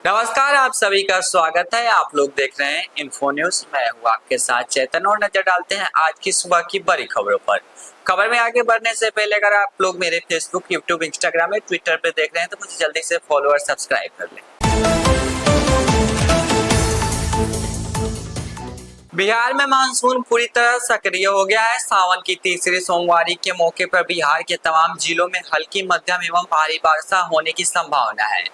नमस्कार, आप सभी का स्वागत है। आप लोग देख रहे हैं इन्फो न्यूज। मैं हूँ आपके साथ चेतन और नजर डालते हैं आज की सुबह की बड़ी खबरों पर। खबर में आगे बढ़ने से पहले अगर आप लोग मेरे फेसबुक, यूट्यूब, इंस्टाग्राम या ट्विटर पर देख रहे हैं तो मुझे जल्दी से फॉलो और सब्सक्राइब कर लें। बिहार में मानसून पूरी तरह सक्रिय हो गया है। सावन की तीसरी सोमवारी के मौके पर बिहार के तमाम जिलों में हल्की, मध्यम एवं भारी वर्षा होने की संभावना है।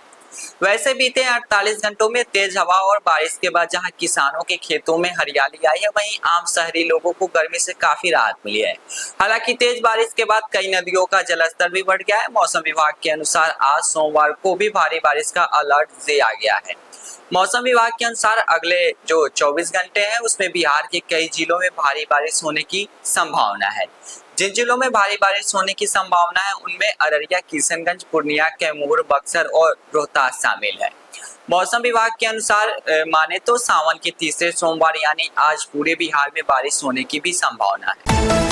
वैसे बीते 48 घंटों में तेज हवा और बारिश के बाद जहां किसानों के खेतों में हरियाली आई है, वहीं आम शहरी लोगों को गर्मी से काफी राहत मिली है। हालांकि तेज बारिश के बाद कई नदियों का जलस्तर भी बढ़ गया है। मौसम विभाग के अनुसार आज सोमवार को भी भारी बारिश का अलर्ट दिया गया है। मौसम विभाग के अनुसार अगले जो 24 घंटे हैं उसमें बिहार के कई जिलों में भारी बारिश होने की संभावना है। जिन जिलों में भारी बारिश होने की संभावना है उनमें अररिया, किशनगंज, पूर्णिया, कैमूर, बक्सर और रोहतास शामिल है। मौसम विभाग के अनुसार माने तो सावन के तीसरे सोमवार यानी आज पूरे बिहार में बारिश होने की भी संभावना है।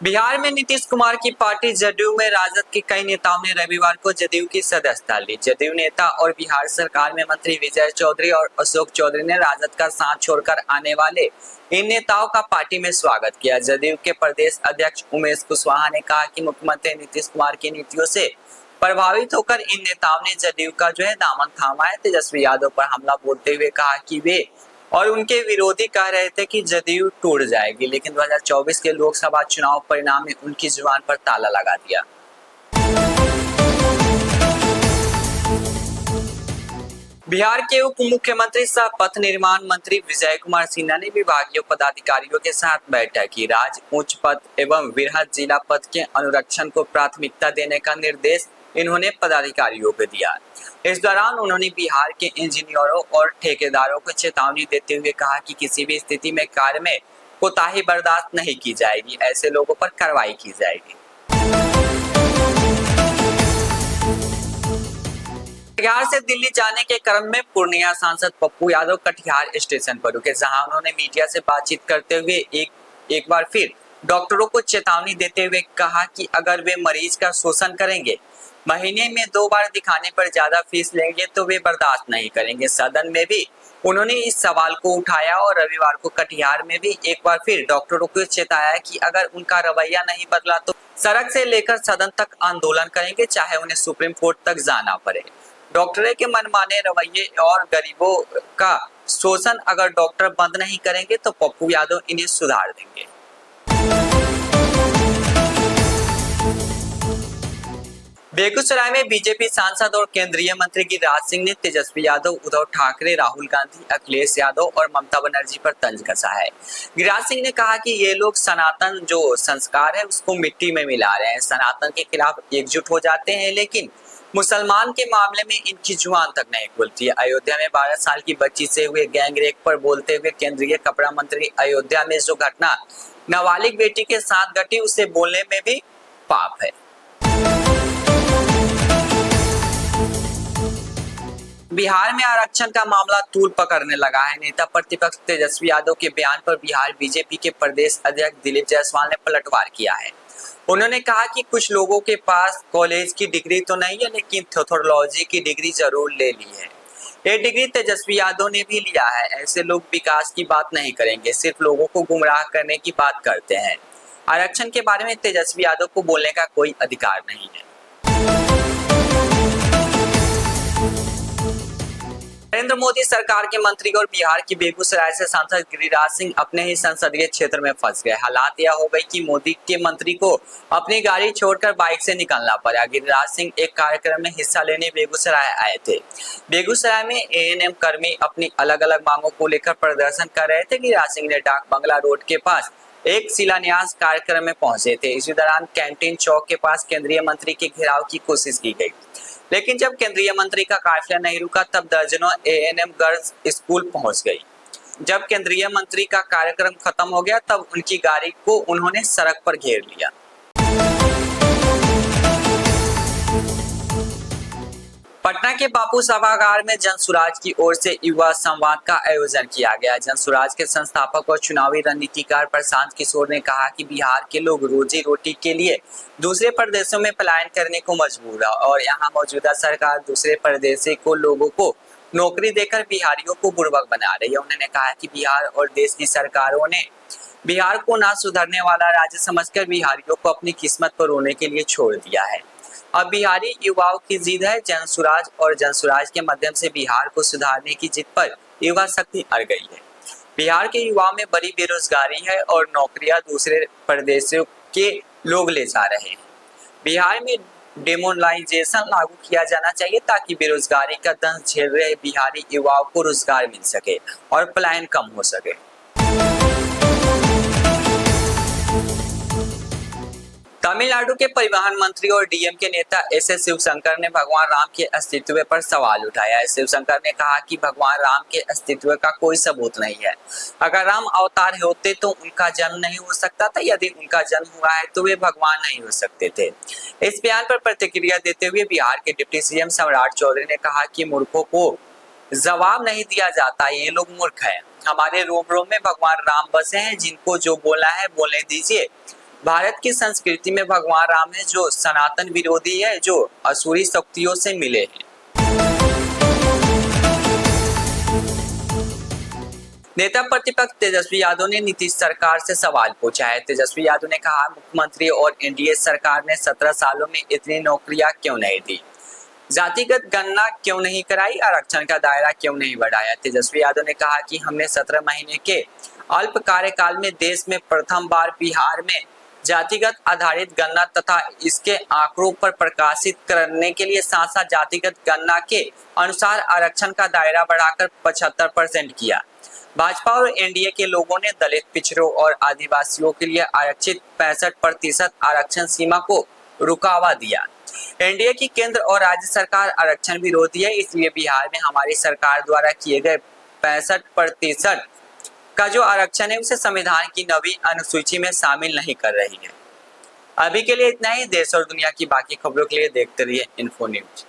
बिहार में नीतीश कुमार की पार्टी जदयू में राजद के कई नेताओं ने रविवार को जदयू की सदस्यता ली। जदयू नेता और बिहार सरकार में मंत्री विजय चौधरी और अशोक चौधरी ने राजद का साथ छोड़कर आने वाले इन नेताओं का पार्टी में स्वागत किया। जदयू के प्रदेश अध्यक्ष उमेश कुशवाहा ने कहा कि मुख्यमंत्री नीतीश कुमार की नीतियों से प्रभावित होकर इन नेताओं ने जदयू का दामन थामा है। तेजस्वी यादव पर हमला बोलते हुए कहा कि वे और उनके विरोधी कह रहे थे कि जदयू टूट जाएगी, लेकिन 2024 के लोकसभा चुनाव परिणाम ने उनकी जुबान पर ताला लगा दिया। बिहार के उप मुख्यमंत्री सह पथ निर्माण मंत्री विजय कुमार सिन्हा ने विभागीय पदाधिकारियों के साथ बैठक की। राज्य उच्च पथ एवं वृहद जिला पथ के अनुरक्षण को प्राथमिकता देने का निर्देश इन्होंने पदाधिकारियों को दिया। इस दौरान उन्होंने बिहार के इंजीनियरों और ठेकेदारों को चेतावनी देते हुए कहा कि किसी भी स्थिति में कार्य में कोताही बर्दाश्त नहीं की जाएगी, ऐसे लोगों पर कार्रवाई की जाएगी। कटिहार से दिल्ली जाने के क्रम में पूर्णिया सांसद पप्पू यादव कटिहार स्टेशन पर रुके, जहां उन्होंने मीडिया से बातचीत करते हुए एक बार फिर डॉक्टरों को चेतावनी देते हुए कहा कि अगर वे मरीज का शोषण करेंगे, महीने में 2 बार दिखाने पर ज्यादा फीस लेंगे तो वे बर्दाश्त नहीं करेंगे। सदन में भी उन्होंने इस सवाल को उठाया और रविवार को कटिहार में भी एक बार फिर डॉक्टरों को चेताया कि अगर उनका रवैया नहीं बदला तो सड़क से लेकर सदन तक आंदोलन करेंगे, चाहे उन्हें सुप्रीम कोर्ट तक जाना पड़े। डॉक्टरों के मनमाने रवैये और गरीबों का शोषण अगर डॉक्टर बंद नहीं करेंगे तो पप्पू यादव इन्हें सुधार देंगे। बेगूसराय में बीजेपी सांसद और केंद्रीय मंत्री गिरिराज सिंह ने तेजस्वी यादव, उद्धव ठाकरे, राहुल गांधी, अखिलेश यादव और ममता बनर्जी पर तंज कसा है। गिरिराज सिंह ने कहा कि ये लोग सनातन जो संस्कार है उसको मिट्टी में मिला रहे हैं, सनातन के खिलाफ एकजुट हो जाते हैं, लेकिन मुसलमान के मामले में इनकी जुबान तक नहीं खुलती है। अयोध्या में 12 साल की बच्ची से हुए गैंग रेप पर बोलते हुए केंद्रीय कपड़ा मंत्री, अयोध्या में जो घटना नाबालिग बेटी के साथ घटी उसे बोलने में भी पाप है। बिहार में आरक्षण का मामला तूल पकड़ने लगा है। नेता प्रतिपक्ष तेजस्वी यादव के बयान पर बिहार बीजेपी के प्रदेश अध्यक्ष दिलीप जायसवाल ने पलटवार किया है। उन्होंने कहा कि कुछ लोगों के पास कॉलेज की डिग्री तो नहीं है, लेकिन थ्योथोलॉजी की डिग्री जरूर ले ली है। ये डिग्री तेजस्वी यादव ने भी लिया है। ऐसे लोग विकास की बात नहीं करेंगे, सिर्फ लोगों को गुमराह करने की बात करते हैं। आरक्षण के बारे में तेजस्वी यादव को बोलने का कोई अधिकार नहीं है। नरेंद्र मोदी सरकार के मंत्री और बिहार की बेगूसराय से सांसद गिरिराज सिंह अपने ही संसदीय क्षेत्र में फंस गए। हालात यह हो गई कि मोदी के मंत्री को अपनी गाड़ी छोड़कर बाइक से निकलना पड़ा। गिरिराज सिंह एक कार्यक्रम में हिस्सा लेने बेगूसराय आए थे। बेगूसराय में एएनएम कर्मी अपनी अलग अलग मांगों को लेकर प्रदर्शन कर रहे थे। गिरिराज सिंह ने डाक बंगला रोड के पास एक शिलान्यास कार्यक्रम में पहुंचे थे। इसी दौरान कैंटीन चौक के पास केंद्रीय मंत्री के घेराव की कोशिश की गई, लेकिन जब केंद्रीय मंत्री का काफिला नहीं रुका तब दर्जनों एएनएम गर्ल्स स्कूल पहुंच गई। जब केंद्रीय मंत्री का कार्यक्रम खत्म हो गया तब उनकी गाड़ी को उन्होंने सड़क पर घेर लिया। पटना पटना के बापू सभागार में जनसुराज की ओर से युवा संवाद का आयोजन किया गया। जनसुराज के संस्थापक और चुनावी रणनीतिकार प्रशांत किशोर ने कहा कि बिहार के लोग रोजी रोटी के लिए दूसरे प्रदेशों में पलायन करने को मजबूर है और यहाँ मौजूदा सरकार दूसरे प्रदेशी को लोगों को नौकरी देकर बिहारियों को बुर्बक बना रही है। उन्होंने कहा कि बिहार और देश की सरकारों ने बिहार को ना सुधरने वाला राज्य समझकर बिहारियों को अपनी किस्मत पर रोने के लिए छोड़ दिया है। अब बिहारी युवाओं की जिद है जनसुराज और जनसुराज के माध्यम से बिहार को सुधारने की जिद पर युवा शक्ति अड़ गई है। बिहार के युवाओं में बड़ी बेरोजगारी है और नौकरियां दूसरे प्रदेशों के लोग ले जा रहे हैं। बिहार में डेमोनलाइजेशन लागू किया जाना चाहिए ताकि बेरोजगारी का दंश झेल रहे बिहारी युवाओं को रोजगार मिल सके और पलायन कम हो सके। तमिलनाडु के परिवहन मंत्री और डीएम के नेता एस.एस. शिवशंकर ने भगवान राम के अस्तित्व पर सवाल उठाया है। शिवशंकर ने कहा कि भगवान राम के अस्तित्व का कोई सबूत नहीं है। अगर राम अवतार होते तो उनका जन्म नहीं हो सकता था। यदि उनका जन्म हुआ है तो वे भगवान नहीं हो सकते थे। इस बयान पर प्रतिक्रिया देते हुए बिहार के डिप्टी सीएम सम्राट चौधरी ने कहा कि मूर्खों को जवाब नहीं दिया जाता, ये लोग मूर्ख हैं। हमारे रोम रोम में भगवान राम बसे हैं, जिनको जो बोलना है बोलने दीजिए। भारत की संस्कृति में भगवान राम है जो सनातन विरोधी है, जो असुरी शक्तियों से मिले हैं। नेता प्रतिपक्ष तेजस्वी यादव ने नीतीश सरकार से सवाल पूछा है। तेजस्वी यादव ने कहा, मुख्यमंत्री और एनडीए सरकार ने 17 सालों में इतनी नौकरियां क्यों नहीं दी, जातिगत गणना क्यों नहीं कराई, आरक्षण का दायरा क्यों नहीं बढ़ाया। तेजस्वी यादव ने कहा कि हमने 17 महीने के अल्प कार्यकाल में देश में प्रथम बार बिहार में जातिगत आधारित गणना तथा इसके आंकड़ों पर प्रकाशित करने के लिए साथ साथ जातिगत गणना के अनुसार आरक्षण का दायरा बढ़ाकर 75% किया। भाजपा और एनडीए के लोगों ने दलित, पिछड़ों और आदिवासियों के लिए आरक्षित 65% आरक्षण सीमा को रुकावा दिया। एनडीए की केंद्र और राज्य सरकार आरक्षण विरोधी है, इसलिए बिहार में हमारी सरकार द्वारा किए गए 65% का जो आरक्षण है उसे संविधान की 9वीं अनुसूची में शामिल नहीं कर रही है। अभी के लिए इतना ही। देश और दुनिया की बाकी खबरों के लिए देखते रहिए इन्फो न्यूज।